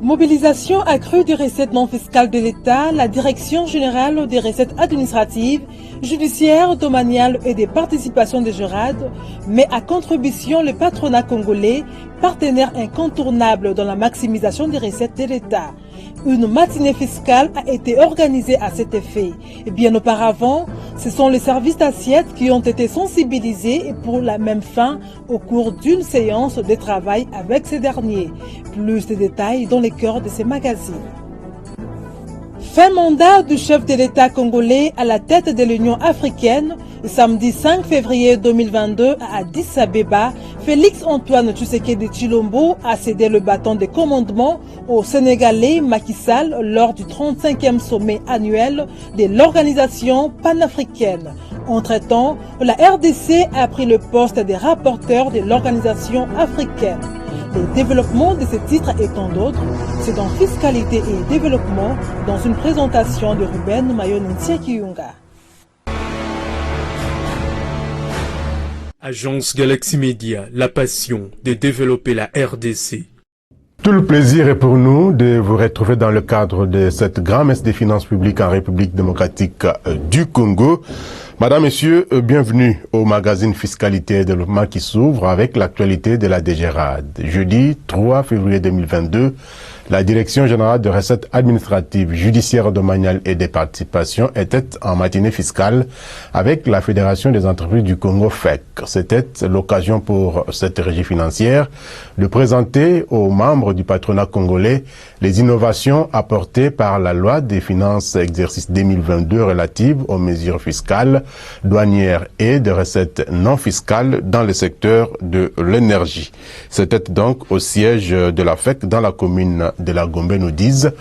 Mobilisation accrue des recettes non fiscales de l'État, la Direction générale des recettes administratives, judiciaires, domaniales et des participations de Gérard met à contribution le patronat congolais, partenaire incontournable dans la maximisation des recettes de l'État. Une matinée fiscale a été organisée à cet effet. Et bien auparavant, ce sont les services d'assiette qui ont été sensibilisés pour la même fin au cours d'une séance de travail avec ces derniers. Plus de détails dans les cœurs de ces magazines. Fin mandat du chef de l'État congolais à la tête de l'Union africaine, samedi 5 février 2022 à Addis Abeba, Félix-Antoine Tshisekedi Tshilombo a cédé le bâton de commandement au Sénégalais Macky Sall lors du 35e sommet annuel de l'organisation panafricaine. Entre-temps, la RDC a pris le poste de rapporteur de l'organisation africaine. Les développements de ce titre et tant d'autres, c'est dans Fiscalité et Développement dans une présentation de Ruben Mayoni-Ntsiekiyunga. Agence Galaxy Media, la passion de développer la RDC. Tout le plaisir est pour nous de vous retrouver dans le cadre de cette grand-messe des finances publiques en République démocratique du Congo. Madame, Messieurs, bienvenue au magazine Fiscalité et Développement qui s'ouvre avec l'actualité de la DGRAD. Jeudi 3 février 2022, la Direction générale de recettes administratives, judiciaires, domaniales et des participations était en matinée fiscale avec la Fédération des entreprises du Congo FEC. C'était l'occasion pour cette régie financière de présenter aux membres du patronat congolais les innovations apportées par la loi des finances exercice 2022 relative aux mesures fiscales, douanières et de recettes non fiscales dans le secteur de l'énergie. C'était donc au siège de la FEC dans la commune de la Gombe, nous disent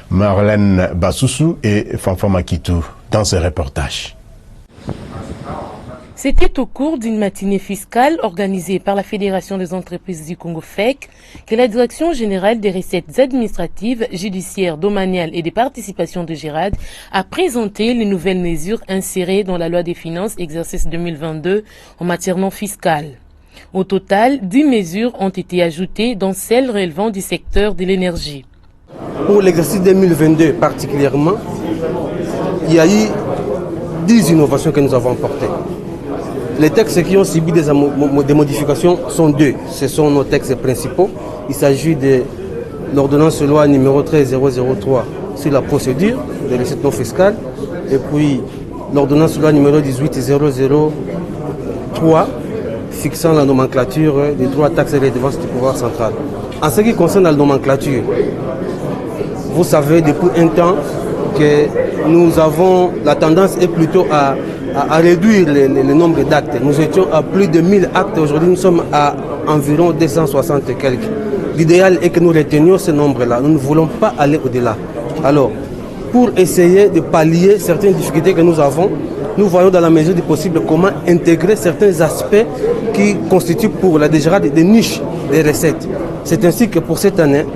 Marlène Bassoussou et Fanfan Makitou dans ce reportage. C'était au cours d'une matinée fiscale organisée par la Fédération des entreprises du Congo FEC que la Direction générale des recettes administratives, judiciaires, domaniales et des participations de Gérard a présenté les nouvelles mesures insérées dans la loi des finances exercice 2022 en matière non fiscale. Au total, 10 mesures ont été ajoutées, dont celles relevant du secteur de l'énergie. Pour l'exercice 2022 particulièrement, il y a eu 10 innovations que nous avons apportées. Les textes qui ont subi des modifications sont deux. Ce sont nos textes principaux. Il s'agit de l'ordonnance loi numéro 13003 sur la procédure des recettes non fiscales et puis l'ordonnance loi numéro 18003 fixant la nomenclature des droits, taxes et redevances du pouvoir central. En ce qui concerne la nomenclature, vous savez depuis un temps que nous avons, la tendance est plutôt à réduire le nombre d'actes. Nous étions à plus de 1000 actes, aujourd'hui nous sommes à environ 260 et quelques. L'idéal est que nous retenions ce nombre-là, nous ne voulons pas aller au-delà. Alors, pour essayer de pallier certaines difficultés que nous avons, nous voyons dans la mesure du possible comment intégrer certains aspects qui constituent pour la DGRAD des niches des recettes. C'est ainsi que pour cette année,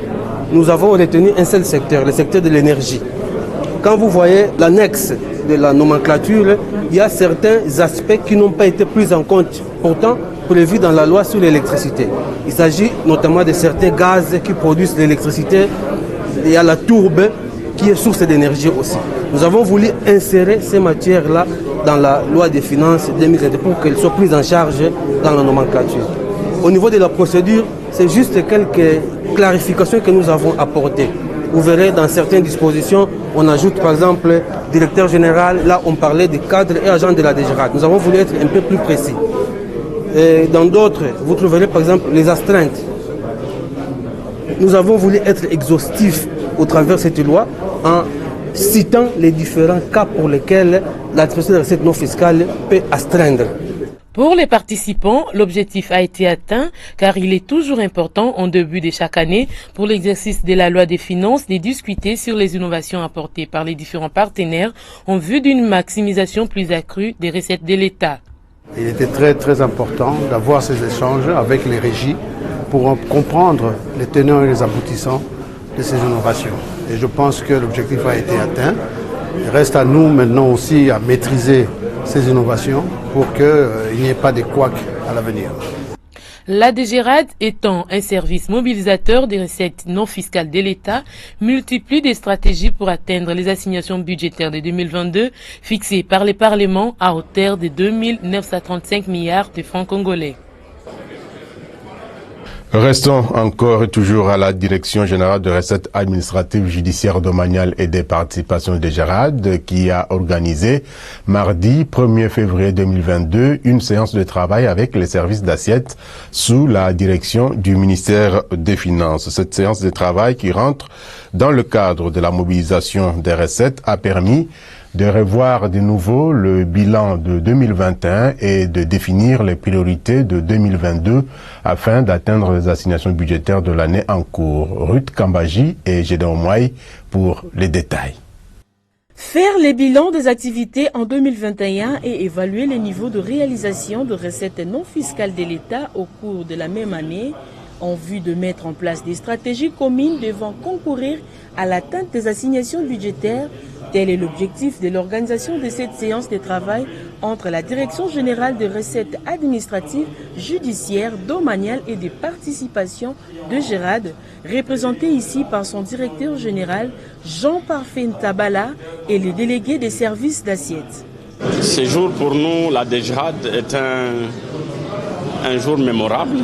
nous avons retenu un seul secteur, le secteur de l'énergie. Quand vous voyez l'annexe de la nomenclature, il y a certains aspects qui n'ont pas été pris en compte, pourtant prévus dans la loi sur l'électricité. Il s'agit notamment de certains gaz qui produisent l'électricité. Il y a la tourbe qui est source d'énergie aussi. Nous avons voulu insérer ces matières-là dans la loi des finances 2022 pour qu'elles soient prises en charge dans la nomenclature. Au niveau de la procédure, c'est juste quelques clarifications que nous avons apportées. Vous verrez dans certaines dispositions, on ajoute par exemple directeur général, là on parlait des cadres et agents de la DGRAD. Nous avons voulu être un peu plus précis. Et dans d'autres, vous trouverez par exemple les astreintes. Nous avons voulu être exhaustifs au travers de cette loi en citant les différents cas pour lesquels l'administration des recettes non fiscales peut astreindre. Pour les participants, l'objectif a été atteint car il est toujours important en début de chaque année pour l'exercice de la loi des finances de discuter sur les innovations apportées par les différents partenaires en vue d'une maximisation plus accrue des recettes de l'État. Il était très important d'avoir ces échanges avec les régies pour comprendre les tenants et les aboutissants de ces innovations. Et je pense que l'objectif a été atteint. Il reste à nous maintenant aussi à maîtriser ces innovations pour qu'il n'y ait pas de couacs à l'avenir. La DGRAD, étant un service mobilisateur des recettes non fiscales de l'État, multiplie des stratégies pour atteindre les assignations budgétaires de 2022 fixées par les parlements à hauteur de 2 935 milliards de francs congolais. Restons encore et toujours à la Direction générale de recettes administratives, judiciaires, domaniales et des participations de DGRAD qui a organisé mardi 1er février 2022 une séance de travail avec les services d'assiette sous la direction du ministère des Finances. Cette séance de travail qui rentre dans le cadre de la mobilisation des recettes a permis de revoir de nouveau le bilan de 2021 et de définir les priorités de 2022 afin d'atteindre les assignations budgétaires de l'année en cours. Ruth Kambaji et Gédéon Mouaï pour les détails. Faire les bilans des activités en 2021 et évaluer les niveaux de réalisation de recettes non fiscales de l'État au cours de la même année en vue de mettre en place des stratégies communes devant concourir à l'atteinte des assignations budgétaires. Tel est l'objectif de l'organisation de cette séance de travail entre la Direction générale des recettes administratives, judiciaires, domaniales et des participations de DGRAD, représentée ici par son directeur général Jean-Parfait Ntabala et les délégués des services d'assiette. Ce jour pour nous, la DGRAD est un jour mémorable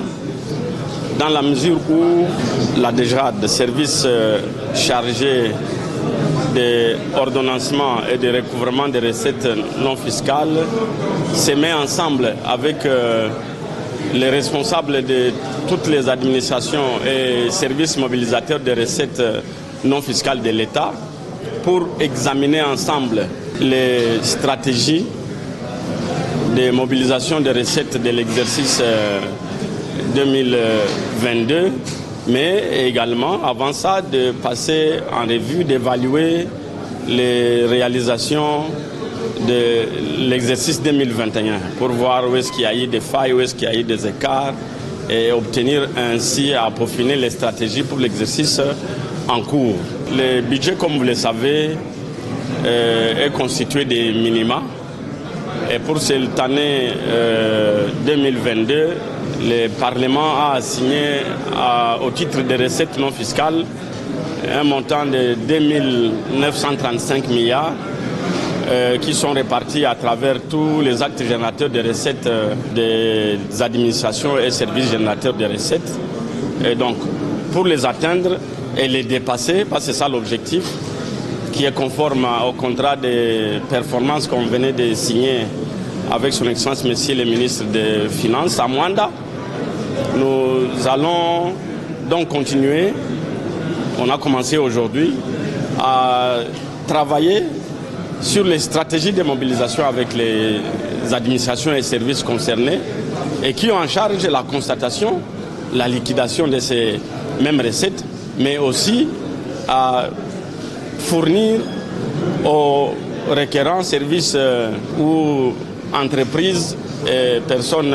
dans la mesure où la DGRAD, service chargé des ordonnancements et de recouvrement des recettes non fiscales, se met ensemble avec les responsables de toutes les administrations et services mobilisateurs des recettes non fiscales de l'État pour examiner ensemble les stratégies de mobilisation des recettes de l'exercice 2022, mais également, avant ça, de passer en revue, d'évaluer les réalisations de l'exercice 2021 pour voir où est-ce qu'il y a eu des failles, où est-ce qu'il y a eu des écarts et obtenir ainsi à peaufiner les stratégies pour l'exercice en cours. Le budget, comme vous le savez, est constitué des minima. Et pour cette année 2022, le Parlement a assigné au titre des recettes non fiscales un montant de 2 935 milliards qui sont répartis à travers tous les actes générateurs de recettes des administrations et services générateurs de recettes. Et donc, pour les atteindre et les dépasser, parce que c'est ça l'objectif, qui est conforme au contrat de performance qu'on venait de signer avec son Excellence Monsieur le ministre des Finances à Mwanda. Nous allons donc continuer, on a commencé aujourd'hui, à travailler sur les stratégies de mobilisation avec les administrations et services concernés et qui ont en charge la constatation, la liquidation de ces mêmes recettes, mais aussi à fournir aux requérants, services ou entreprises et personnes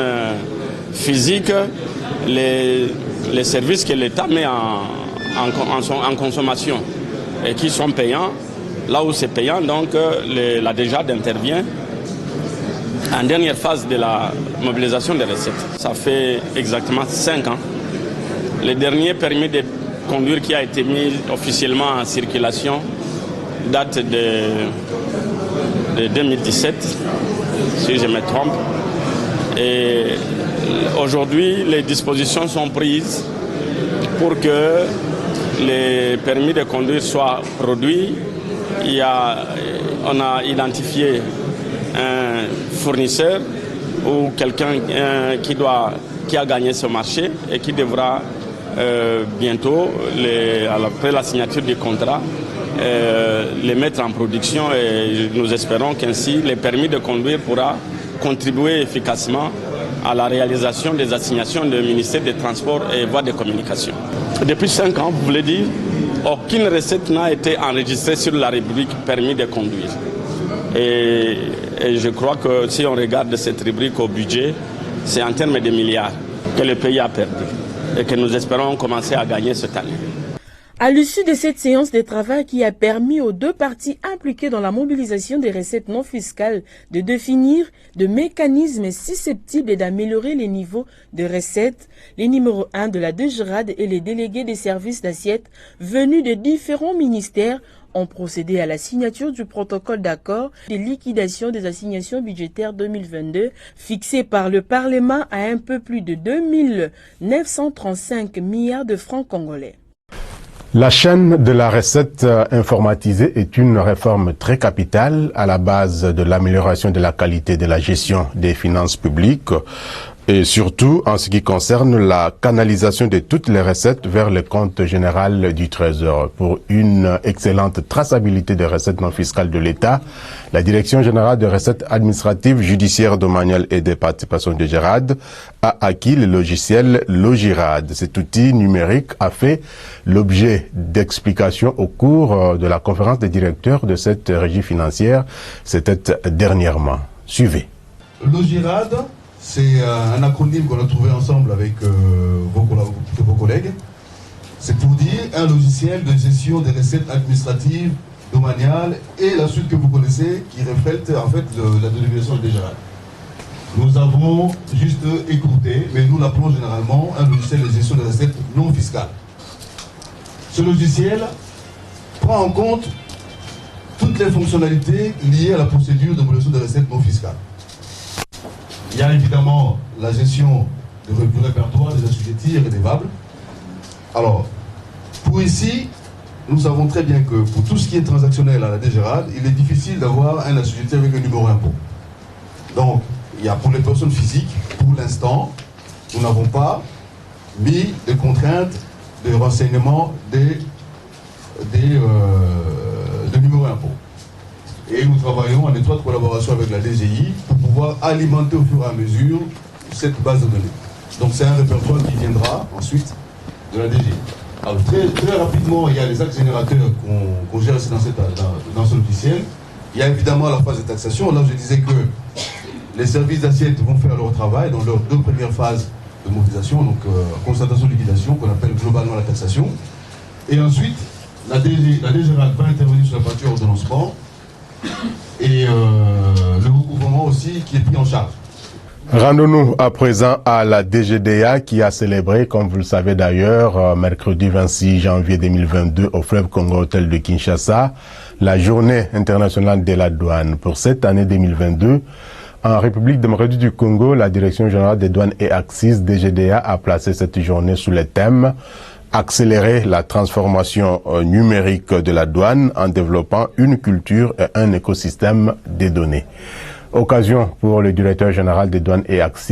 physiques les services que l'État met en consommation et qui sont payants. Là où c'est payant, donc la DGRAD intervient en dernière phase de la mobilisation des recettes. Ça fait exactement 5 ans. Le dernier permis de conduire qui a été mis officiellement en circulation date de 2017, si je me trompe. Et aujourd'hui, les dispositions sont prises pour que les permis de conduire soient produits. On a identifié un fournisseur ou quelqu'un qui a gagné ce marché et qui devra bientôt, après la signature du contrat, les mettre en production et nous espérons qu'ainsi les permis de conduire pourra contribuer efficacement à la réalisation des assignations du ministère des Transports et Voies de Communication. Depuis 5 ans, vous voulez dire, aucune recette n'a été enregistrée sur la rubrique permis de conduire. Et je crois que si on regarde cette rubrique au budget, c'est en termes de milliards que le pays a perdu et que nous espérons commencer à gagner cette année. À l'issue de cette séance de travail qui a permis aux deux parties impliquées dans la mobilisation des recettes non fiscales de définir des mécanismes susceptibles d'améliorer les niveaux de recettes, les numéros 1 de la DGRAD et les délégués des services d'assiette venus de différents ministères ont procédé à la signature du protocole d'accord de liquidation des assignations budgétaires 2022 fixé par le Parlement à un peu plus de 2 935 milliards de francs congolais. La chaîne de la recette informatisée est une réforme très capitale à la base de l'amélioration de la qualité de la gestion des finances publiques et surtout en ce qui concerne la canalisation de toutes les recettes vers le compte général du Trésor. Pour une excellente traçabilité des recettes non fiscales de l'État, la Direction générale des recettes administratives, judiciaires, domaniales et des participations de GERAD a acquis le logiciel Logirad. Cet outil numérique a fait l'objet d'explications au cours de la conférence des directeurs de cette régie financière. C'était dernièrement. Suivez. Logirad, c'est un acronyme qu'on a trouvé ensemble avec vos collègues. C'est pour dire un logiciel de gestion des recettes administratives, domaniales et la suite que vous connaissez qui reflète en fait la dénomination de GERAD. Nous avons juste écourté, mais nous l'appelons généralement un logiciel de gestion des recettes non fiscales. Ce logiciel prend en compte toutes les fonctionnalités liées à la procédure de modulation des recettes non fiscales. Il y a évidemment la gestion du répertoire des assujettis et redevables. Alors, pour ici, nous savons très bien que pour tout ce qui est transactionnel à la DGRAD, il est difficile d'avoir un assujetti avec un numéro impôt. Donc, il y a pour les personnes physiques, pour l'instant, nous n'avons pas mis de contraintes de renseignement des numéros impôt. Et nous travaillons en étroite collaboration avec la DGI pour pouvoir alimenter au fur et à mesure cette base de données. Donc c'est un répertoire qui viendra ensuite de la DGI. Alors très rapidement, il y a les actes générateurs qu'on gère dans ce logiciel. Il y a évidemment la phase de taxation. Là, je disais que les services d'assiette vont faire leur travail dans leurs deux premières phases de mobilisation, donc constatation-liquidation, qu'on appelle globalement la taxation. Et ensuite, la DGRAD va intervenir sur la partie ordonnancement et le recouvrement aussi qui est pris en charge. Rendons-nous à présent à la DGDA qui a célébré, comme vous le savez d'ailleurs, mercredi 26 janvier 2022 au Fleuve Congo Hôtel de Kinshasa, la journée internationale de la douane. Pour cette année 2022, en République démocratique du Congo, la Direction générale des douanes et axes DGDA a placé cette journée sous le thème accélérer la transformation numérique de la douane en développant une culture et un écosystème des données. Occasion pour le directeur général des douanes et axes,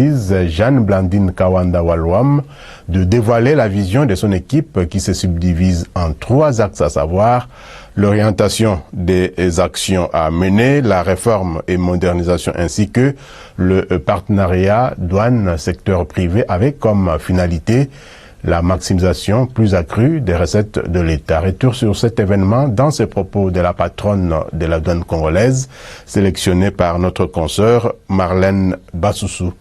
Jeanne Blandine Kawanda Walwam, de dévoiler la vision de son équipe qui se subdivise en 3 axes, à savoir l'orientation des actions à mener, la réforme et modernisation ainsi que le partenariat douane-secteur privé avec comme finalité la maximisation plus accrue des recettes de l'État. Retour sur cet événement dans ces propos de la patronne de la douane congolaise, sélectionnée par notre consoeur Marlène Bassoussou.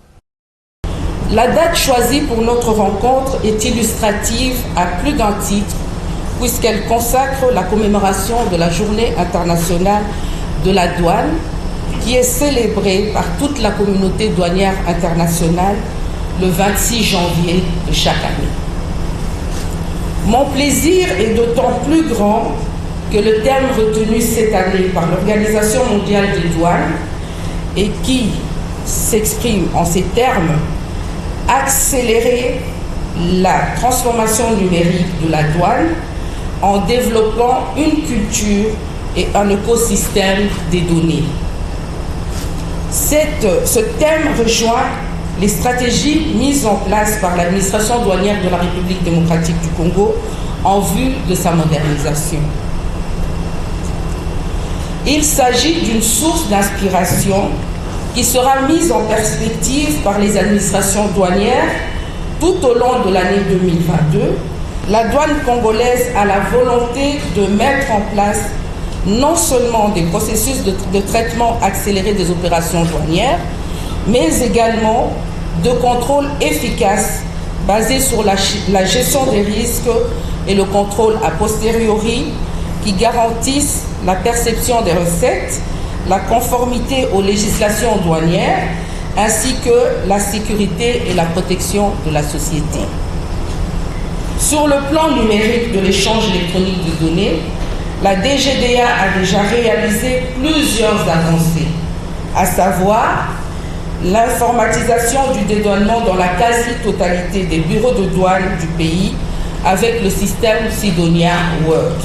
La date choisie pour notre rencontre est illustrative à plus d'un titre, puisqu'elle consacre la commémoration de la Journée internationale de la douane, qui est célébrée par toute la communauté douanière internationale le 26 janvier de chaque année. Mon plaisir est d'autant plus grand que le thème retenu cette année par l'Organisation mondiale des douanes et qui s'exprime en ces termes, accélérer la transformation numérique de la douane en développant une culture et un écosystème des données. Ce thème rejoint les stratégies mises en place par l'administration douanière de la République démocratique du Congo en vue de sa modernisation. Il s'agit d'une source d'inspiration qui sera mise en perspective par les administrations douanières tout au long de l'année 2022. La douane congolaise a la volonté de mettre en place non seulement des processus de traitement accéléré des opérations douanières, mais également de contrôle efficace basé sur la gestion des risques et le contrôle a posteriori qui garantissent la perception des recettes, la conformité aux législations douanières, ainsi que la sécurité et la protection de la société. Sur le plan numérique de l'échange électronique de données, la DGDA a déjà réalisé plusieurs avancées, à savoir l'informatisation du dédouanement dans la quasi-totalité des bureaux de douane du pays avec le système Sidonia World.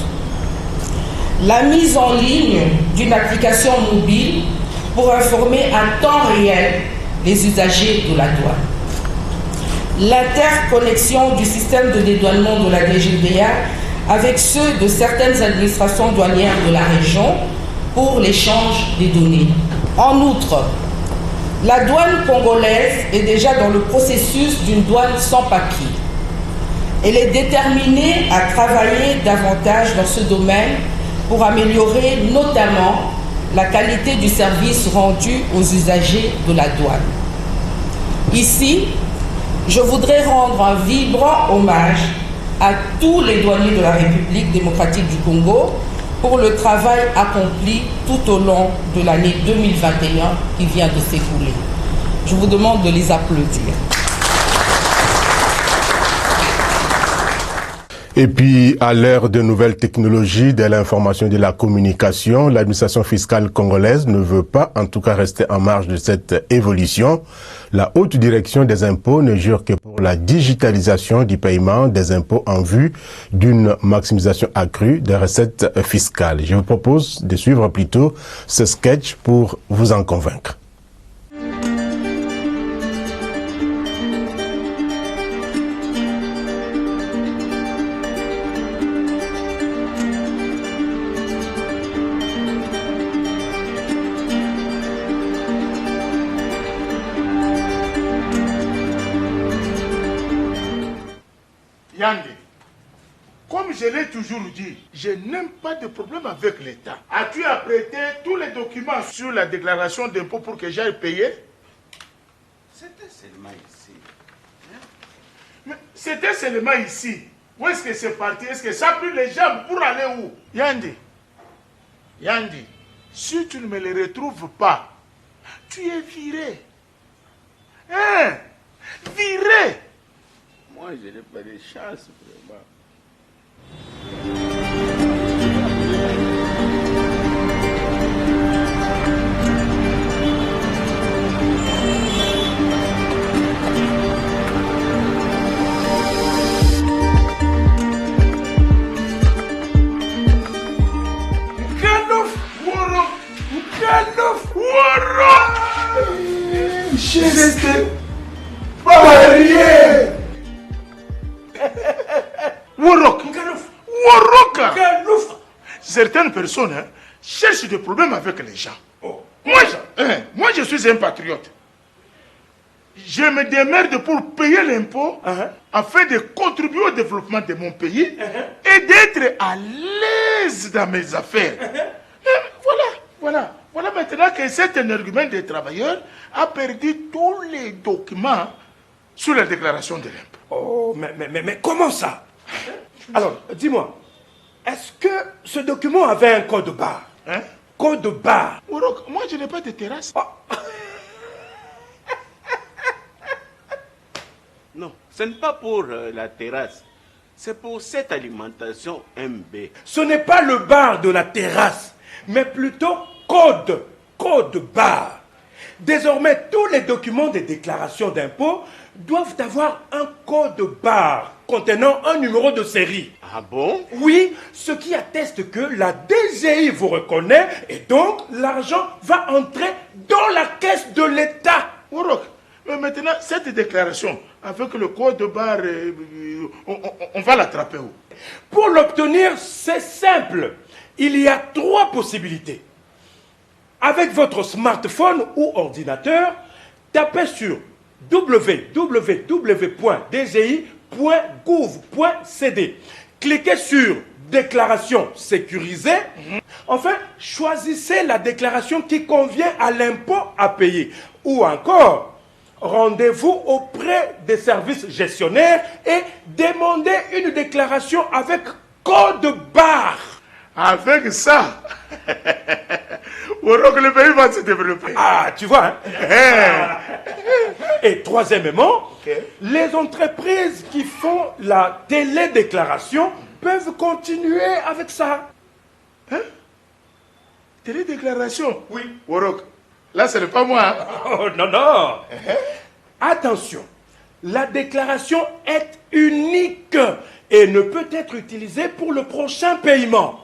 La mise en ligne d'une application mobile pour informer à temps réel les usagers de la douane. L'interconnexion du système de dédouanement de la DGDA avec ceux de certaines administrations douanières de la région pour l'échange des données. En outre, la douane congolaise est déjà dans le processus d'une douane sans papier. Elle est déterminée à travailler davantage dans ce domaine pour améliorer notamment la qualité du service rendu aux usagers de la douane. Ici, je voudrais rendre un vibrant hommage à tous les douaniers de la République démocratique du Congo pour le travail accompli tout au long de l'année 2021 qui vient de s'écouler. Je vous demande de les applaudir. Et puis, à l'ère de nouvelles technologies, de l'information et de la communication, l'administration fiscale congolaise ne veut pas, en tout cas, rester en marge de cette évolution. La haute direction des impôts ne jure que pour la digitalisation du paiement des impôts en vue d'une maximisation accrue des recettes fiscales. Je vous propose de suivre plutôt ce sketch pour vous en convaincre. Yandé, comme je l'ai toujours dit, je n'aime pas de problème avec l'État. As-tu apprêté tous les documents sur la déclaration d'impôt pour que j'aille payer? C'était seulement ici. Mais c'était seulement ici. Où est-ce que c'est parti? Est-ce que ça a pris les jambes pour aller où? Yandé, si tu ne me les retrouves pas, tu es viré. Hein? Viré! Moi, je n'ai pas de chance, vraiment. Je n'étais pas marié. Certaines personnes cherchent des problèmes avec les gens. Moi, je suis un patriote. Je me démerde pour payer l'impôt afin de contribuer au développement de mon pays et d'être à l'aise dans mes affaires. Voilà maintenant que cet énergumène des travailleurs a perdu tous les documents sur la déclaration de l'impôt. Oh, mais comment ça? Alors, dis-moi, est-ce que ce document avait un code barre? Code barre? Moi, je n'ai pas de terrasse. Non, ce n'est pas pour la terrasse. C'est pour cette alimentation MB. Ce n'est pas le bar de la terrasse, mais plutôt code barre. Désormais, tous les documents de déclaration d'impôt doivent avoir un code barre contenant un numéro de série. Ah bon? Oui, ce qui atteste que la DGI vous reconnaît et donc l'argent va entrer dans la caisse de l'État. Mais maintenant, cette déclaration, avec le code barre, on va l'attraper où? Pour l'obtenir, c'est simple. Il y a 3 possibilités. Avec votre smartphone ou ordinateur, tapez sur www.dgi.gouv.cd. Cliquez sur déclaration sécurisée. Enfin, choisissez la déclaration qui convient à l'impôt à payer. Ou encore, rendez-vous auprès des services gestionnaires et demandez une déclaration avec code barre. Avec ça, le pays va se développer. Ah, tu vois, hein? Et troisièmement, les entreprises qui font la télédéclaration peuvent continuer avec ça. Hein? Télédéclaration? Oui. Worok, là, ce n'est pas moi. Hein? Oh, non, non. Attention, la déclaration est unique et ne peut être utilisée pour le prochain paiement.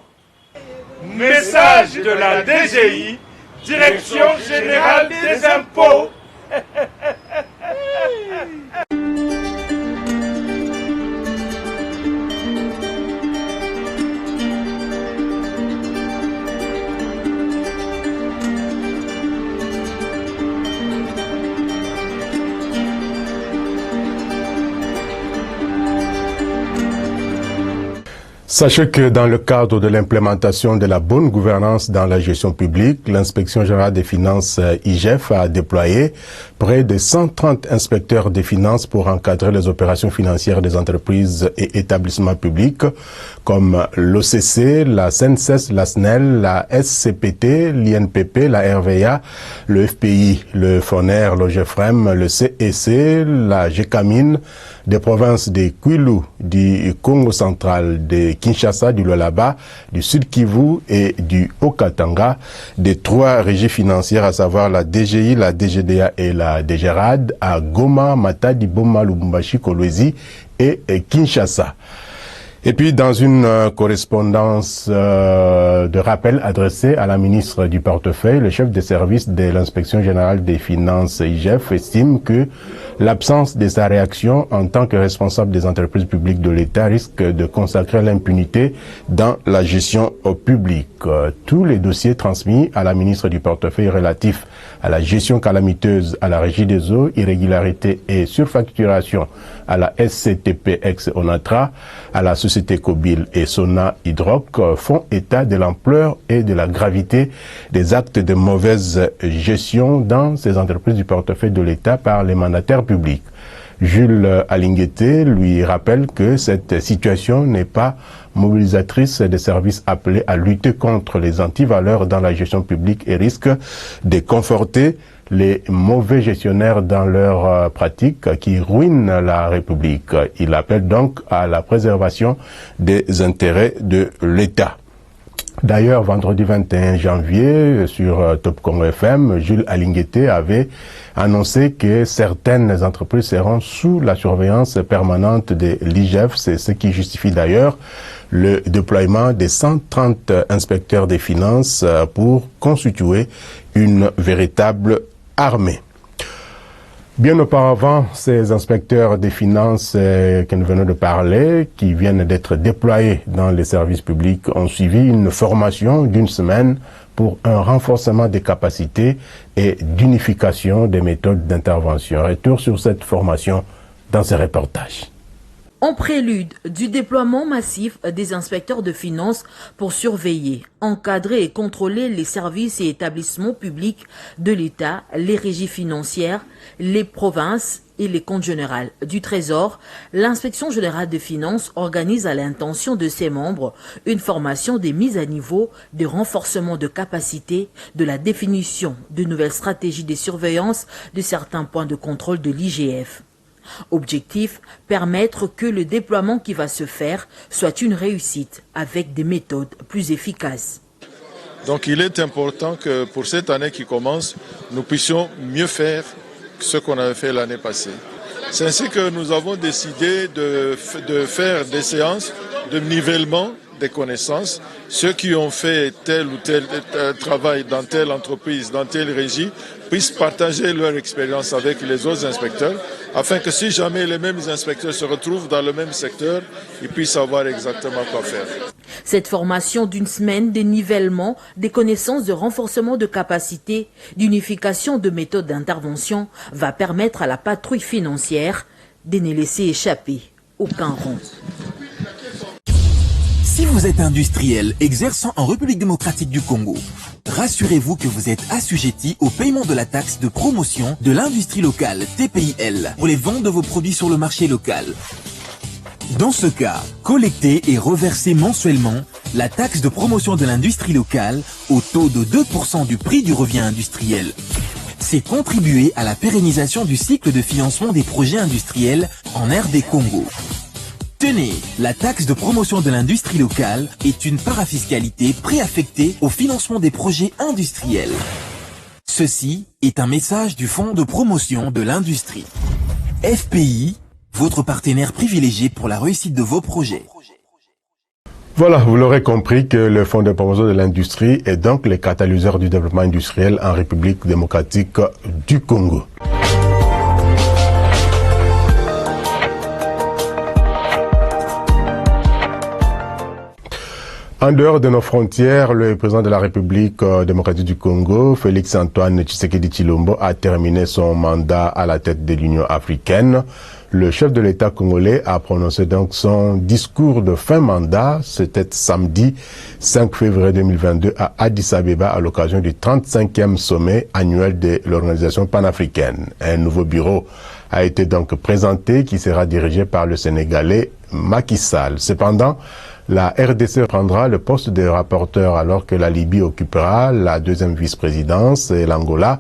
Message de la DGI, Direction Générale des Impôts. Sachez que dans le cadre de l'implémentation de la bonne gouvernance dans la gestion publique, l'Inspection générale des finances IGF a déployé près de 130 inspecteurs des finances pour encadrer les opérations financières des entreprises et établissements publics comme l'OCC, la SNCS, la SNEL, la SCPT, l'INPP, la RVA, le FPI, le FONER, l'OGEFREM, le CEC, la GECAMINE, des provinces de Kwilu, du Congo central, de Kinshasa, du Lualaba, du Sud Kivu et du Haut-Katanga, des 3 régies financières, à savoir la DGI, la DGDA et la DGRAD, à Goma, Matadi, Boma, Lubumbashi, Kolwezi et Kinshasa. Et puis, dans une correspondance de rappel adressée à la ministre du portefeuille, le chef de service de l'Inspection générale des finances IGF estime que l'absence de sa réaction en tant que responsable des entreprises publiques de l'État risque de consacrer l'impunité dans la gestion publique. Tous les dossiers transmis à la ministre du portefeuille relatifs à la gestion calamiteuse à la régie des eaux, irrégularité et surfacturation à la SCTP ex-ONATRA, à la société Cobil et Sona Hydroc font état de l'ampleur et de la gravité des actes de mauvaise gestion dans ces entreprises du portefeuille de l'État par les mandataires publics. Jules Alinguete lui rappelle que cette situation n'est pas mobilisatrice des services appelés à lutter contre les antivaleurs dans la gestion publique et risque de conforter les mauvais gestionnaires dans leurs pratiques qui ruinent la République. Il appelle donc à la préservation des intérêts de l'État. D'ailleurs, vendredi 21 janvier, sur Top Congo FM, Jules Alinguete avait annoncé que certaines entreprises seront sous la surveillance permanente de l'IGF. C'est ce qui justifie d'ailleurs le déploiement des 130 inspecteurs des finances pour constituer une véritable armée. Bien auparavant, ces inspecteurs des finances que nous venons de parler, qui viennent d'être déployés dans les services publics, ont suivi une formation d'1 semaine pour un renforcement des capacités et d'unification des méthodes d'intervention. Retour sur cette formation dans ce reportage. En prélude du déploiement massif des inspecteurs de finances pour surveiller, encadrer et contrôler les services et établissements publics de l'État, les régies financières, les provinces et les comptes généraux du Trésor, l'Inspection générale des finances organise à l'intention de ses membres une formation des mises à niveau, de renforcement de capacités, de la définition de nouvelles stratégies de surveillance de certains points de contrôle de l'IGF. Objectif, permettre que le déploiement qui va se faire soit une réussite avec des méthodes plus efficaces. Donc il est important que pour cette année qui commence, nous puissions mieux faire que ce qu'on avait fait l'année passée. C'est ainsi que nous avons décidé de faire des séances de nivellement des connaissances. Ceux qui ont fait tel ou tel travail dans telle entreprise, dans telle régie, puissent partager leur expérience avec les autres inspecteurs, afin que si jamais les mêmes inspecteurs se retrouvent dans le même secteur, ils puissent savoir exactement quoi faire. Cette formation d'1 semaine de nivellement des connaissances de renforcement de capacité, d'unification de méthodes d'intervention va permettre à la patrouille financière de ne laisser échapper aucun rond. Si vous êtes industriel exerçant en République démocratique du Congo, rassurez-vous que vous êtes assujetti au paiement de la taxe de promotion de l'industrie locale, TPIL, pour les ventes de vos produits sur le marché local. Dans ce cas, collectez et reversez mensuellement la taxe de promotion de l'industrie locale au taux de 2% du prix du revient industriel. C'est contribuer à la pérennisation du cycle de financement des projets industriels en RD Congo. Tenez, la taxe de promotion de l'industrie locale est une parafiscalité préaffectée au financement des projets industriels. Ceci est un message du Fonds de promotion de l'industrie. FPI, votre partenaire privilégié pour la réussite de vos projets. Voilà, vous l'aurez compris que le Fonds de promotion de l'industrie est donc le catalyseur du développement industriel en République démocratique du Congo. En dehors de nos frontières, le président de la République démocratique du Congo, Félix-Antoine Tshisekedi Tshilombo, a terminé son mandat à la tête de l'Union africaine. Le chef de l'État congolais a prononcé donc son discours de fin mandat. C'était samedi 5 février 2022 à Addis Abeba à l'occasion du 35e sommet annuel de l'organisation panafricaine. Un nouveau bureau a été donc présenté qui sera dirigé par le Sénégalais Macky Sall. Cependant, la RDC prendra le poste de rapporteur alors que la Libye occupera la deuxième vice-présidence et l'Angola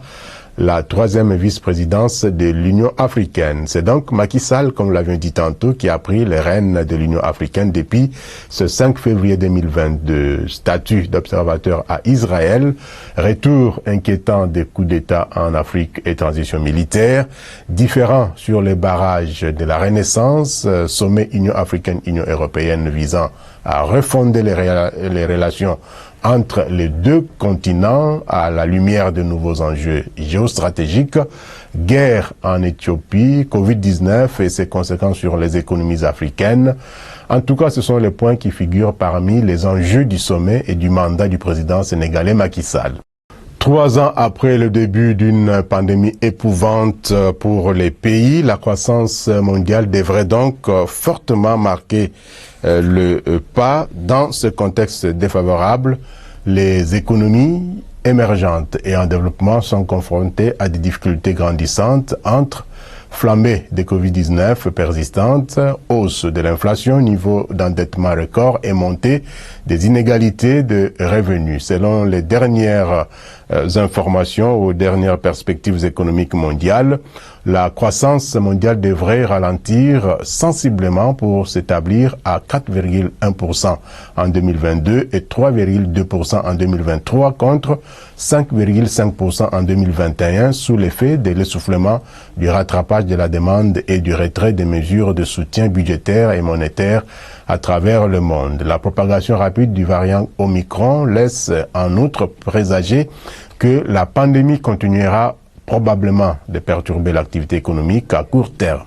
la troisième vice-présidence de l'Union africaine. C'est donc Macky Sall, comme nous l'avions dit tantôt, qui a pris les rênes de l'Union africaine depuis ce 5 février 2022. Statut d'observateur à Israël, retour inquiétant des coups d'État en Afrique et transition militaire, différent sur les barrages de la Renaissance, sommet Union africaine-Union européenne visant à refonder les relations entre les deux continents à la lumière de nouveaux enjeux géostratégiques, guerre en Éthiopie, Covid-19 et ses conséquences sur les économies africaines. En tout cas, ce sont les points qui figurent parmi les enjeux du sommet et du mandat du président sénégalais Macky Sall. 3 ans après le début d'une pandémie épouvante pour les pays, la croissance mondiale devrait donc fortement marquer le pas. Dans ce contexte défavorable, les économies émergentes et en développement sont confrontées à des difficultés grandissantes entre flambée de Covid-19 persistante, hausse de l'inflation, niveau d'endettement record et montée des inégalités de revenus. Selon les dernières informations aux dernières perspectives économiques mondiales, la croissance mondiale devrait ralentir sensiblement pour s'établir à 4,1% en 2022 et 3,2% en 2023 contre 5,5% en 2021 sous l'effet de l'essoufflement du rattrapage de la demande et du retrait des mesures de soutien budgétaire et monétaire à travers le monde. La propagation rapide du variant Omicron laisse en outre présager que la pandémie continuera probablement de perturber l'activité économique à court terme.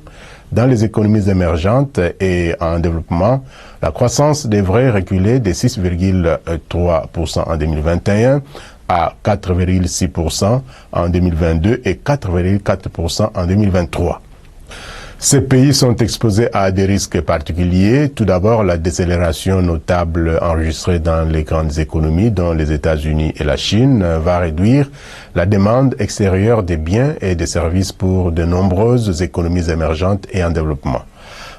Dans les économies émergentes et en développement, la croissance devrait reculer de 6,3% en 2021 à 4,6% en 2022 et 4,4% en 2023. Ces pays sont exposés à des risques particuliers. Tout d'abord, la décélération notable enregistrée dans les grandes économies, dont les États-Unis et la Chine, va réduire la demande extérieure des biens et des services pour de nombreuses économies émergentes et en développement.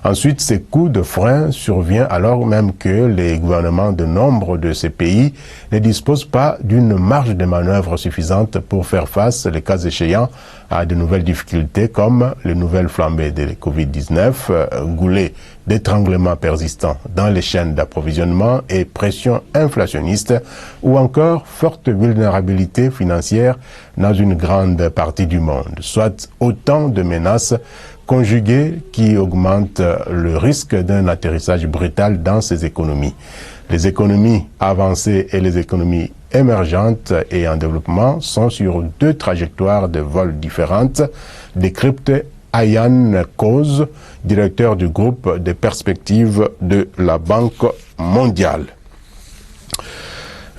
Ensuite, ces coups de frein surviennent alors même que les gouvernements de nombre de ces pays ne disposent pas d'une marge de manœuvre suffisante pour faire face, les cas échéants, à de nouvelles difficultés comme les nouvelles flambées de Covid-19, goulets d'étranglement persistants dans les chaînes d'approvisionnement et pression inflationniste ou encore forte vulnérabilité financière dans une grande partie du monde, soit autant de menaces conjuguées qui augmentent le risque d'un atterrissage brutal dans ces économies. Les économies avancées et les économies émergentes et en développement sont sur deux trajectoires de vol différentes, décrypte Ayan Koz, directeur du groupe des perspectives de la Banque mondiale.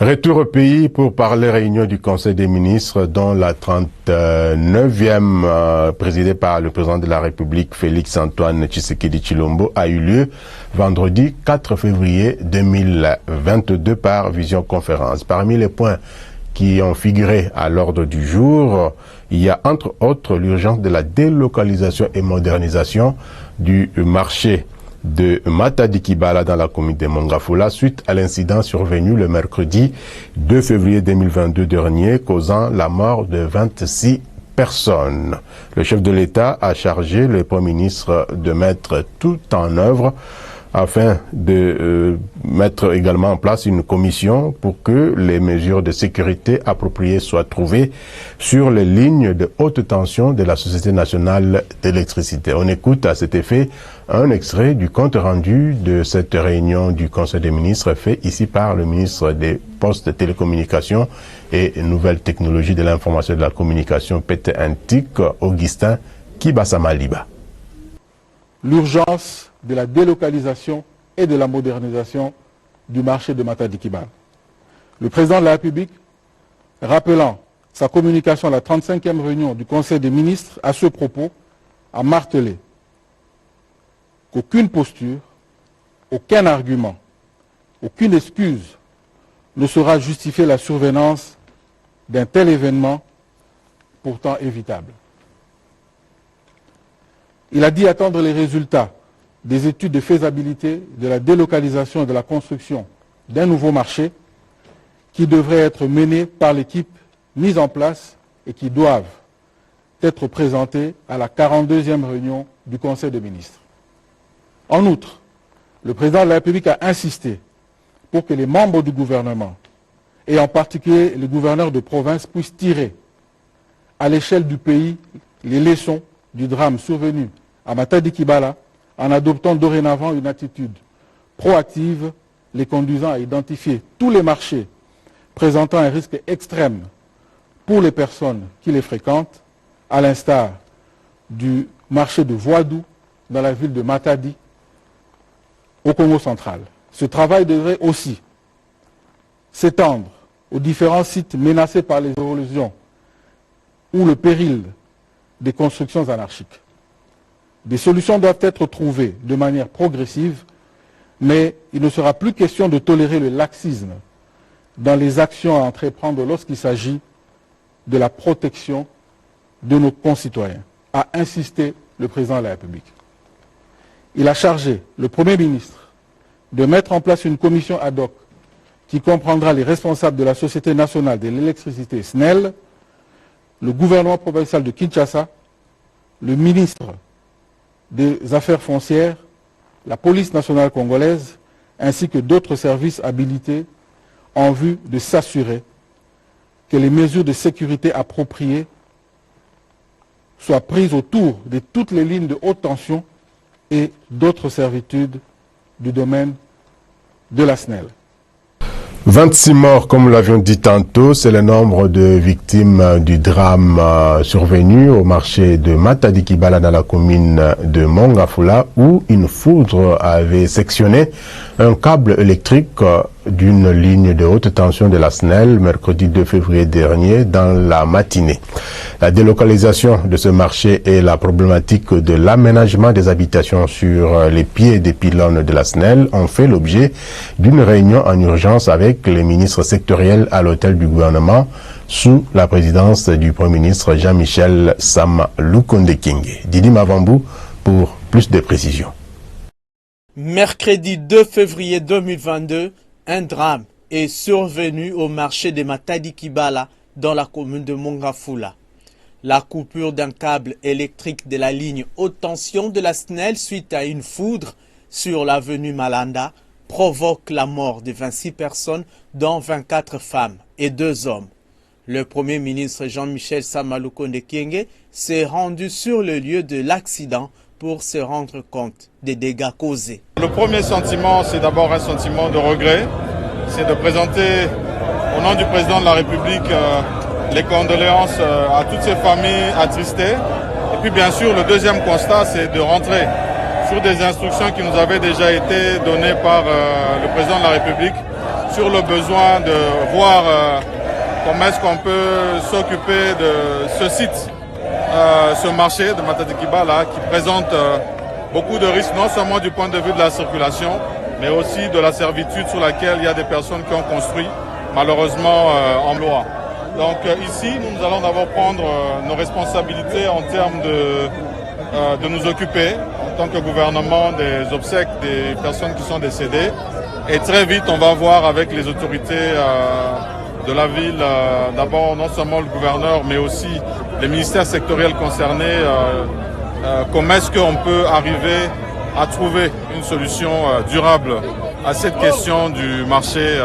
Retour au pays pour parler réunion du Conseil des ministres dont la 39e présidée par le président de la République Félix-Antoine Tshisekedi Tshilombo a eu lieu vendredi 4 février 2022 par visioconférence. Parmi les points qui ont figuré à l'ordre du jour. Il y a entre autres l'urgence de la délocalisation et modernisation du marché de Matadi-Kibala dans la commune de Mongafula suite à l'incident survenu le mercredi 2 février 2022 dernier causant la mort de 26 personnes. Le chef de l'État a chargé le Premier ministre de mettre tout en œuvre afin de mettre également en place une commission pour que les mesures de sécurité appropriées soient trouvées sur les lignes de haute tension de la Société nationale d'électricité. On écoute à cet effet un extrait du compte rendu de cette réunion du Conseil des ministres fait ici par le ministre des Postes, de Télécommunications et Nouvelles Technologies de l'Information et de la Communication, PT Antique, Augustin Kibasamaliba. L'urgence de la délocalisation et de la modernisation du marché de Matadi-Kibala. Le président de la République, rappelant sa communication à la 35e réunion du Conseil des ministres à ce propos, a martelé qu'aucune posture, aucun argument, aucune excuse ne saura justifier la survenance d'un tel événement pourtant évitable. Il a dit attendre les résultats des études de faisabilité de la délocalisation et de la construction d'un nouveau marché qui devrait être mené par l'équipe mise en place et qui doivent être présentés à la 42e réunion du Conseil des ministres. En outre, le président de la République a insisté pour que les membres du gouvernement, et en particulier les gouverneurs de province, puissent tirer à l'échelle du pays les leçons du drame survenu à Matadi-Kibala en adoptant dorénavant une attitude proactive les conduisant à identifier tous les marchés présentant un risque extrême pour les personnes qui les fréquentent, à l'instar du marché de Voadou dans la ville de Matadi au Congo central. Ce travail devrait aussi s'étendre aux différents sites menacés par les érosions ou le péril des constructions anarchiques. Des solutions doivent être trouvées de manière progressive, mais il ne sera plus question de tolérer le laxisme dans les actions à entreprendre lorsqu'il s'agit de la protection de nos concitoyens, a insisté le président de la République. Il a chargé le Premier ministre de mettre en place une commission ad hoc qui comprendra les responsables de la Société nationale de l'électricité SNEL, le gouvernement provincial de Kinshasa, le ministre des Affaires foncières, la police nationale congolaise, ainsi que d'autres services habilités en vue de s'assurer que les mesures de sécurité appropriées soient prises autour de toutes les lignes de haute tension et d'autres servitudes du domaine de la SNEL. 26 morts, comme nous l'avions dit tantôt, c'est le nombre de victimes du drame survenu au marché de Matadi-Kibala dans la commune de Mongafula où une foudre avait sectionné un câble électrique d'une ligne de haute tension de la SNEL mercredi 2 février dernier dans la matinée. La délocalisation de ce marché et la problématique de l'aménagement des habitations sur les pieds des pylônes de la SNEL ont fait l'objet d'une réunion en urgence avec les ministres sectoriels à l'hôtel du gouvernement sous la présidence du Premier ministre Jean-Michel Sama Lukonde Kyenge. Didi Mavambou pour plus de précisions. Mercredi 2 février 2022, un drame est survenu au marché de Matadi-Kibala dans la commune de Mongafula. La coupure d'un câble électrique de la ligne haute tension de la SNEL suite à une foudre sur l'avenue Malanda provoque la mort de 26 personnes, dont 24 femmes et 2 hommes. Le Premier ministre Jean-Michel Sama Lukonde Kyenge s'est rendu sur le lieu de l'accident pour se rendre compte des dégâts causés. Le premier sentiment, c'est d'abord un sentiment de regret. C'est de présenter au nom du président de la République les condoléances à toutes ces familles attristées. Et puis bien sûr, le deuxième constat, c'est de rentrer sur des instructions qui nous avaient déjà été données par le président de la République sur le besoin de voir comment est-ce qu'on peut s'occuper de ce site, ce marché de Matadi-Kibala qui présente beaucoup de risques, non seulement du point de vue de la circulation, mais aussi de la servitude sur laquelle il y a des personnes qui ont construit, malheureusement en loi. Donc ici, nous allons d'abord prendre nos responsabilités en termes de nous occuper en tant que gouvernement des obsèques des personnes qui sont décédées. Et très vite, on va voir avec les autorités de la ville, d'abord non seulement le gouverneur, mais aussi les ministères sectoriels concernés, comment est-ce qu'on peut arriver à trouver une solution durable à cette question du marché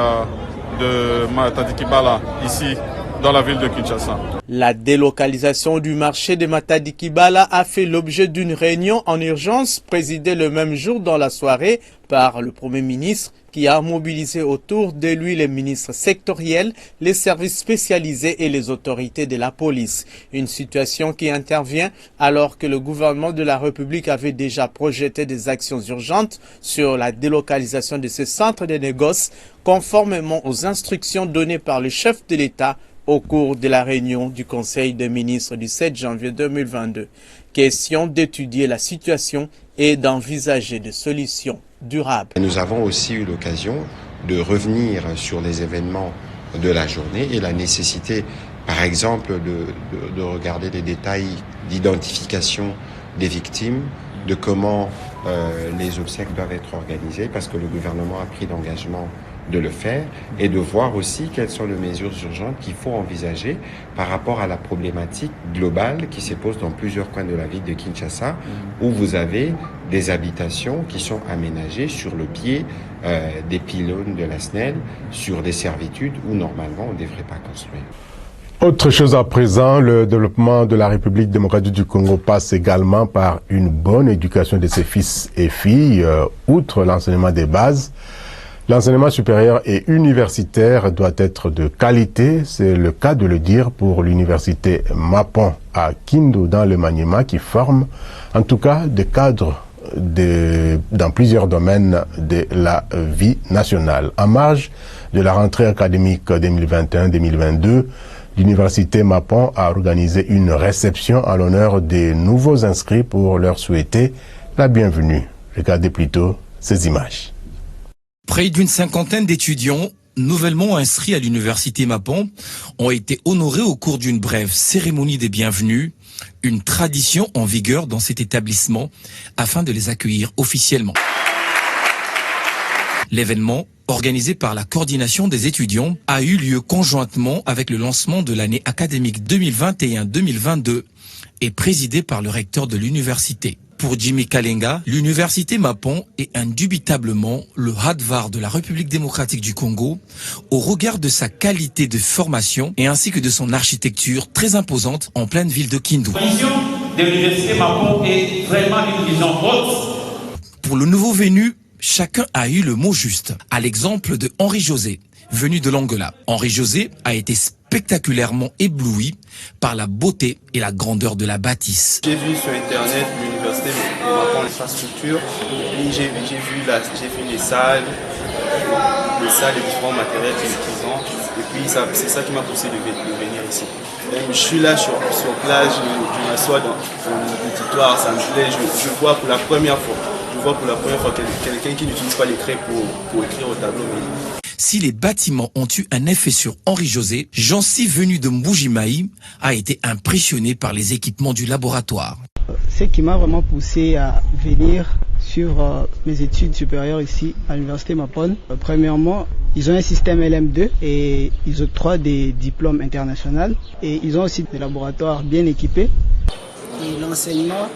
de Matadi Kibala, ici, dans la ville de Kinshasa. La délocalisation du marché de Matadi Kibala a fait l'objet d'une réunion en urgence présidée le même jour dans la soirée par le Premier ministre qui a mobilisé autour de lui les ministres sectoriels, les services spécialisés et les autorités de la police. Une situation qui intervient alors que le gouvernement de la République avait déjà projeté des actions urgentes sur la délocalisation de ce centre de négoce conformément aux instructions données par le chef de l'État au cours de la réunion du Conseil des ministres du 7 janvier 2022. Question d'étudier la situation et d'envisager des solutions durables. Nous avons aussi eu l'occasion de revenir sur les événements de la journée et la nécessité, par exemple, de regarder les détails d'identification des victimes, de comment les obsèques doivent être organisées, parce que le gouvernement a pris l'engagement de le faire, et de voir aussi quelles sont les mesures urgentes qu'il faut envisager par rapport à la problématique globale qui se pose dans plusieurs coins de la ville de Kinshasa, où vous avez des habitations qui sont aménagées sur le pied des pylônes de la SNEL, sur des servitudes où normalement on ne devrait pas construire. Autre chose à présent, le développement de la République démocratique du Congo passe également par une bonne éducation de ses fils et filles, outre l'enseignement des bases. L'enseignement supérieur et universitaire doit être de qualité, c'est le cas de le dire pour l'université Mapon à Kindu dans le Maniema qui forme en tout cas des cadres dans plusieurs domaines de la vie nationale. En marge de la rentrée académique 2021-2022, l'université Mapon a organisé une réception à l'honneur des nouveaux inscrits pour leur souhaiter la bienvenue. Regardez plutôt ces images. Près d'une cinquantaine d'étudiants nouvellement inscrits à l'université Mapon ont été honorés au cours d'une brève cérémonie des bienvenus, une tradition en vigueur dans cet établissement afin de les accueillir officiellement. L'événement, organisé par la coordination des étudiants, a eu lieu conjointement avec le lancement de l'année académique 2021-2022 et présidé par le recteur de l'université. Pour Jimmy Kalenga, l'université Mapon est indubitablement le Harvard de la République démocratique du Congo au regard de sa qualité de formation et ainsi que de son architecture très imposante en pleine ville de Kindu. La vision de l'université Mapon est vraiment une vision haute. Pour le nouveau venu, chacun a eu le mot juste, à l'exemple de Henri José, venu de l'Angola. Henri José a été spectaculairement ébloui par la beauté et la grandeur de la bâtisse. J'ai vu sur internet l'université Mapon l'infrastructure, et j'ai vu les salles et différents matériels qu'ils ont, et puis c'est ça qui m'a poussé de venir ici. Je suis là sur place, je m'assois dans l'auditoire, ça me plaît, je vois pour la première fois. Quelqu'un qui n'utilise pas les craies pour écrire au tableau. Si les bâtiments ont eu un effet sur Henri José, Jancy, venu de Mbujimaï, a été impressionné par les équipements du laboratoire. Ce qui m'a vraiment poussé à venir suivre mes études supérieures ici à l'université Mapon. Premièrement, ils ont un système LM2 et ils octroient des diplômes internationaux et ils ont aussi des laboratoires bien équipés. Et l'enseignement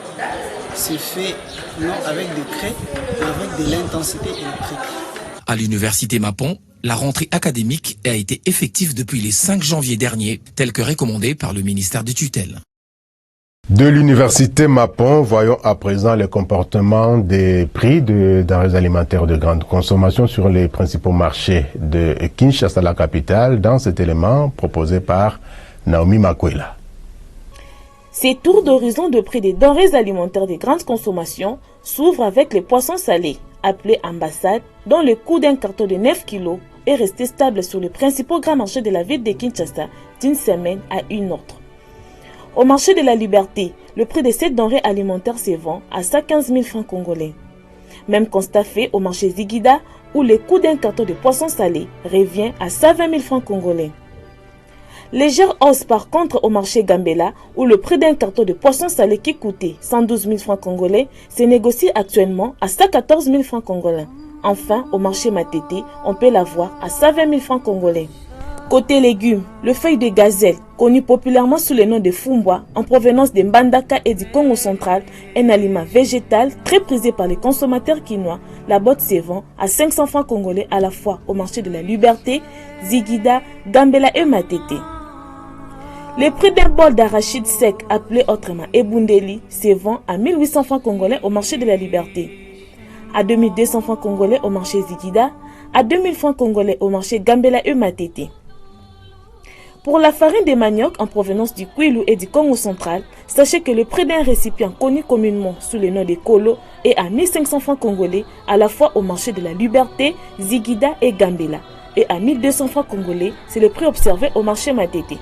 se fait non avec des craies, mais avec de l'intensité électrique. À l'université Mapon, la rentrée académique a été effective depuis le 5 janvier dernier, tel que recommandé par le ministère de tutelle. De l'université Mapon, voyons à présent le comportement des prix de denrées alimentaires de grande consommation sur les principaux marchés de Kinshasa, la capitale, dans cet élément proposé par Naomi Makwela. Ces tours d'horizon de prix des denrées alimentaires de grande consommation s'ouvrent avec les poissons salés, appelés ambassades, dont le coût d'un carton de 9 kg est resté stable sur les principaux grands marchés de la ville de Kinshasa d'une semaine à une autre. Au marché de la Liberté, le prix de cette denrée alimentaire se vend à 115 000 francs congolais. Même constat fait au marché Zigida, où le coût d'un carton de poisson salé revient à 120 000 francs congolais. Légère hausse par contre au marché Gambela, où le prix d'un carton de poisson salé qui coûtait 112 000 francs congolais se négocie actuellement à 114 000 francs congolais. Enfin, au marché Matete, on peut l'avoir à 120 000 francs congolais. Côté légumes, le feuille de gazelle, connu populairement sous le nom de Fumbwa, en provenance de Mbandaka et du Congo central, un aliment végétal très prisé par les consommateurs quinois. La botte se vend à 500 francs congolais à la fois au marché de la Liberté, Zigida, Gambela et Matete. Le prix d'un bol d'arachide sec, appelé autrement Ebundeli, se vend à 1800 francs congolais au marché de la Liberté, à 2200 francs congolais au marché Zigida, à 2000 francs congolais au marché Gambela et Matete. Pour la farine de manioc en provenance du Kwilu et du Congo central, sachez que le prix d'un récipient connu communément sous le nom de Kolo est à 1500 francs congolais à la fois au marché de la Liberté, Zigida et Gambela. Et à 1200 francs congolais, c'est le prix observé au marché Matete.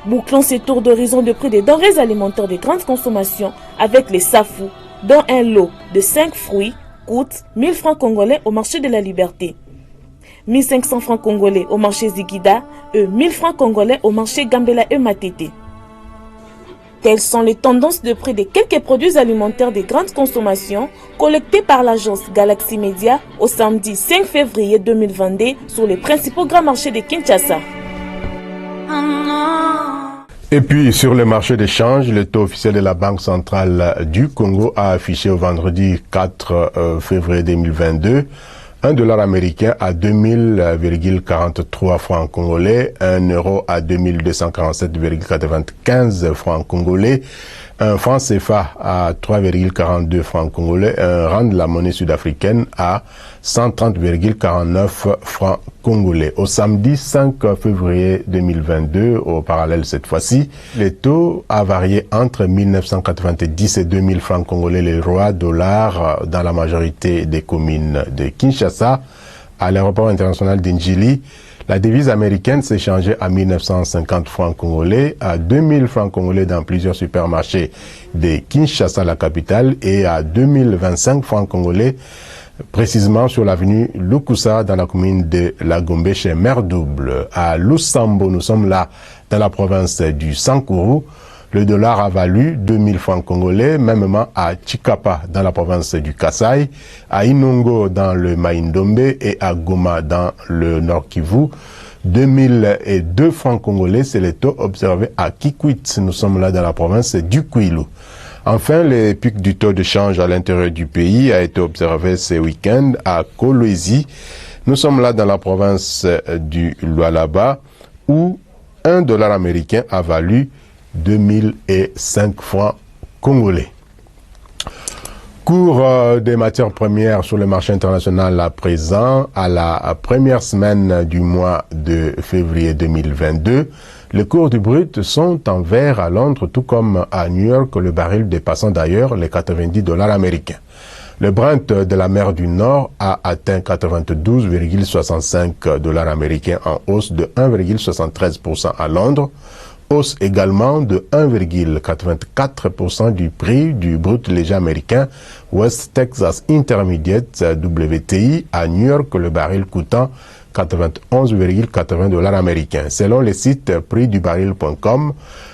Bouclons ce tour d'horizon de prix des denrées alimentaires de grande consommation avec les safou, dont un lot de 5 fruits coûte 1000 francs congolais au marché de la Liberté, 1500 francs congolais au marché Zigida et 1000 francs congolais au marché Gambela et Matete. Telles sont les tendances de prix de quelques produits alimentaires de grande consommation collectées par l'agence Galaxy Media au samedi 5 février 2022 sur les principaux grands marchés de Kinshasa. Et puis, sur le marché d'échange, le taux officiel de la Banque centrale du Congo a affiché au vendredi 4 février 2022 $1 américain à 2000,43 francs congolais, 1 euro à 2247,95 francs congolais, un franc CFA à 3,42 francs congolais, un rand de la monnaie sud-africaine à 130,49 francs congolais. Au samedi 5 février 2022, au parallèle cette fois-ci, les taux a varié entre 1990 et 2000 francs congolais les rois dollars dans la majorité des communes de Kinshasa. À l'aéroport international d'Indjili, la devise américaine s'échangeait à 1950 francs congolais, à 2000 francs congolais dans plusieurs supermarchés de Kinshasa, la capitale, et à 2025 francs congolais, précisément sur l'avenue Lukusa dans la commune de Lagombe chez Mère Double. À Lusambo, nous sommes là dans la province du Sankuru. Le dollar a valu 2000 francs congolais, mêmement à Chikapa dans la province du Kasaï, à Inongo dans le Maïndombe et à Goma dans le Nord Kivu. 2002 francs congolais, c'est le taux observé à Kikwit. Nous sommes là dans la province du Kwilu. Enfin, le pic du taux de change à l'intérieur du pays a été observé ce week-end à Kolwezi. Nous sommes là dans la province du Lualaba où $1 américain a valu 2005 francs congolais. Cours des matières premières sur le marché international à présent, à la première semaine du mois de février 2022, les cours du brut sont en vert à Londres, tout comme à New York, le baril dépassant d'ailleurs les $90 américains. Le Brent de la mer du Nord a atteint 92,65 $ américains en hausse de 1,73% à Londres, hausse également de 1,84% du prix du brut léger américain West Texas Intermediate WTI à New York, le baril coûtant 91,80 $ américains. Selon le site prixdubaril.com,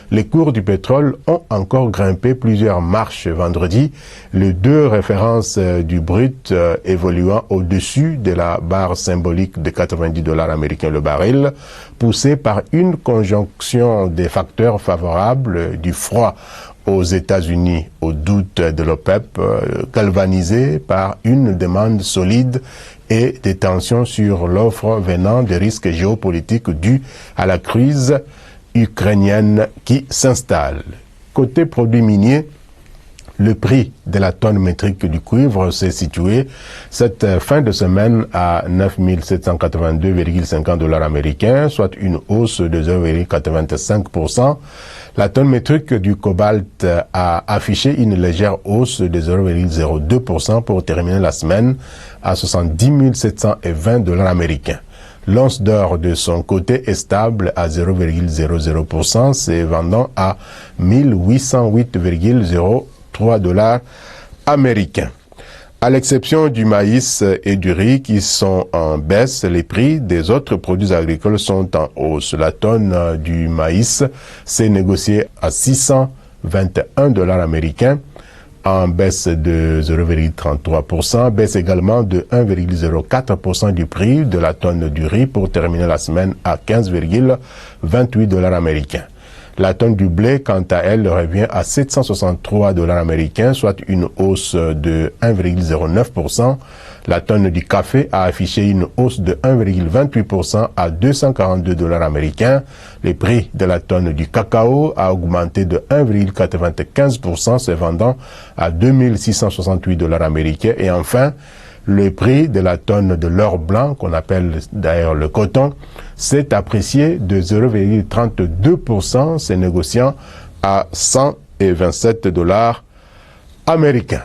les cours du pétrole ont encore grimpé plusieurs marches vendredi, les deux références du brut évoluant au-dessus de la barre symbolique de $90 américains le baril, poussée par une conjonction des facteurs favorables du froid aux États-Unis au doute de l'OPEP, galvanisé par une demande solide et des tensions sur l'offre venant des risques géopolitiques dus à la crise ukrainienne qui s'installe. Côté produits miniers, le prix de la tonne métrique du cuivre s'est situé cette fin de semaine à 9 782,50 $ américains, soit une hausse de 0,85%. La tonne métrique du cobalt a affiché une légère hausse de 0,02% pour terminer la semaine à 70 720 $ américains. L'once d'or de son côté est stable à 0,00%, se vendant à 1808,03 $ américains. À l'exception du maïs et du riz qui sont en baisse, les prix des autres produits agricoles sont en hausse. La tonne du maïs s'est négociée à $621 américains, en baisse de 0,33%, baisse également de 1,04% du prix de la tonne du riz pour terminer la semaine à $15,28 américains. La tonne du blé, quant à elle, revient à $763 américains, soit une hausse de 1,09%. La tonne du café a affiché une hausse de 1,28% à $242 américains. Les prix de la tonne du cacao a augmenté de 1,95%, se vendant à $2,668 américains. Et enfin, le prix de la tonne de l'or blanc, qu'on appelle d'ailleurs le coton, s'est apprécié de 0,32%, se négociant à $127 américains.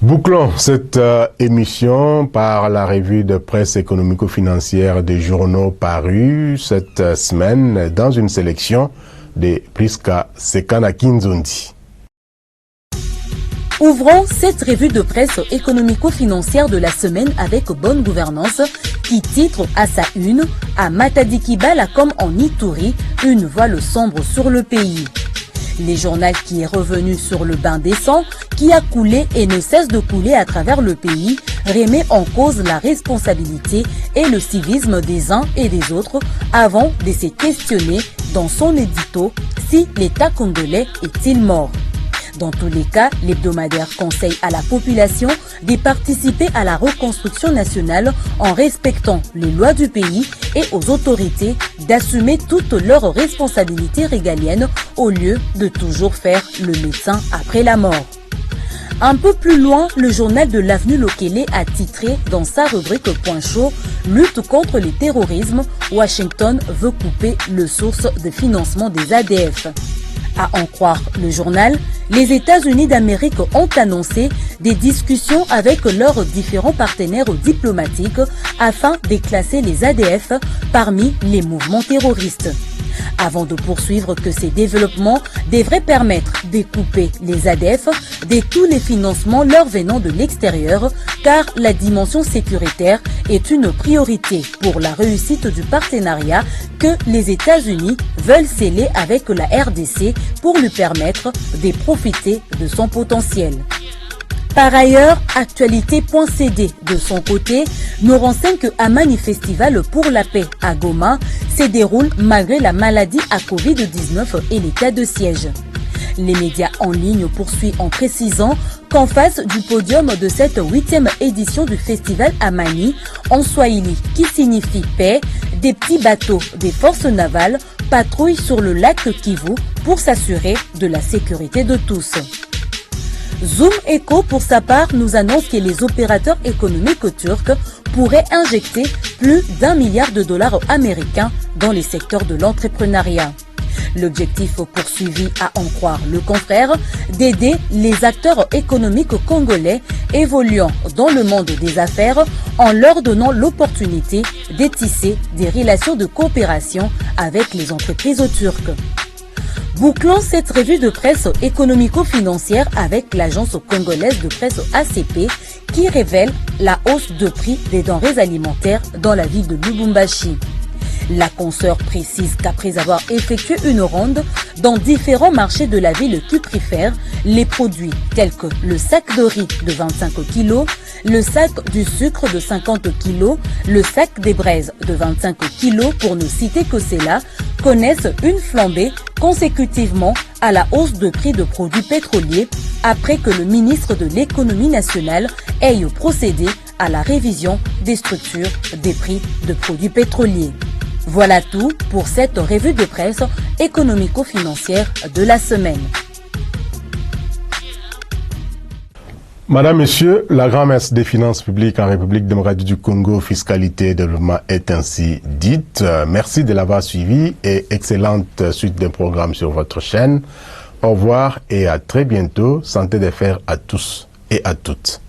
Bouclons cette émission par la revue de presse économico-financière des journaux parus cette semaine dans une sélection de Priska Sekana Kinzondi. Ouvrons cette revue de presse économico-financière de la semaine avec Bonne Gouvernance qui titre à sa une « À Matadi Kibala comme en Ituri, une voile sombre sur le pays ». Les journal qui est revenu sur le bain des sangs qui a coulé et ne cesse de couler à travers le pays remet en cause la responsabilité et le civisme des uns et des autres avant de se questionner dans son édito si l'État congolais est-il mort. Dans tous les cas, l'hebdomadaire conseille à la population de participer à la reconstruction nationale en respectant les lois du pays et aux autorités d'assumer toutes leurs responsabilités régaliennes au lieu de toujours faire le médecin après la mort. Un peu plus loin, le journal de l'Avenue Lokele a titré dans sa rubrique Point chaud « Lutte contre le terrorisme, Washington veut couper le source de financement des ADF ». À en croire le journal, les États-Unis d'Amérique ont annoncé des discussions avec leurs différents partenaires diplomatiques afin de classer les ADF parmi les mouvements terroristes. Avant de poursuivre que ces développements devraient permettre de couper les ADF de tous les financements leur venant de l'extérieur, car la dimension sécuritaire est une priorité pour la réussite du partenariat que les États-Unis veulent sceller avec la RDC pour lui permettre de profiter de son potentiel. Par ailleurs, Actualité.cd, de son côté, nous renseigne que Amani Festival pour la paix à Goma se déroule malgré la maladie à Covid-19 et l'état de siège. Les médias en ligne poursuivent en précisant qu'en face du podium de cette 8e édition du festival Amani, en Swahili, qui signifie paix, des petits bateaux des forces navales patrouillent sur le lac Kivu pour s'assurer de la sécurité de tous. Zoom Eco, pour sa part, nous annonce que les opérateurs économiques turcs pourraient injecter plus d'1 milliard de dollars américains dans les secteurs de l'entrepreneuriat. L'objectif poursuivi, à en croire le confrère, d'aider les acteurs économiques congolais évoluant dans le monde des affaires en leur donnant l'opportunité de tisser des relations de coopération avec les entreprises turques. Bouclons cette revue de presse économico-financière avec l'agence congolaise de presse ACP qui révèle la hausse de prix des denrées alimentaires dans la ville de Lubumbashi. La consoeur précise qu'après avoir effectué une ronde dans différents marchés de la ville qui préfèrent les produits tels que le sac de riz de 25 kg, le sac du sucre de 50 kg, le sac des braises de 25 kg, pour ne citer que ceux-là, connaissent une flambée consécutivement à la hausse de prix de produits pétroliers après que le ministre de l'économie nationale ait procédé à la révision des structures des prix de produits pétroliers. Voilà tout pour cette revue de presse économico-financière de la semaine. Madame, Monsieur, la grand-messe des finances publiques en République démocratique du Congo, fiscalité et développement est ainsi dite. Merci de l'avoir suivi et excellente suite des programmes sur votre chaîne. Au revoir et à très bientôt. Santé des fers à tous et à toutes.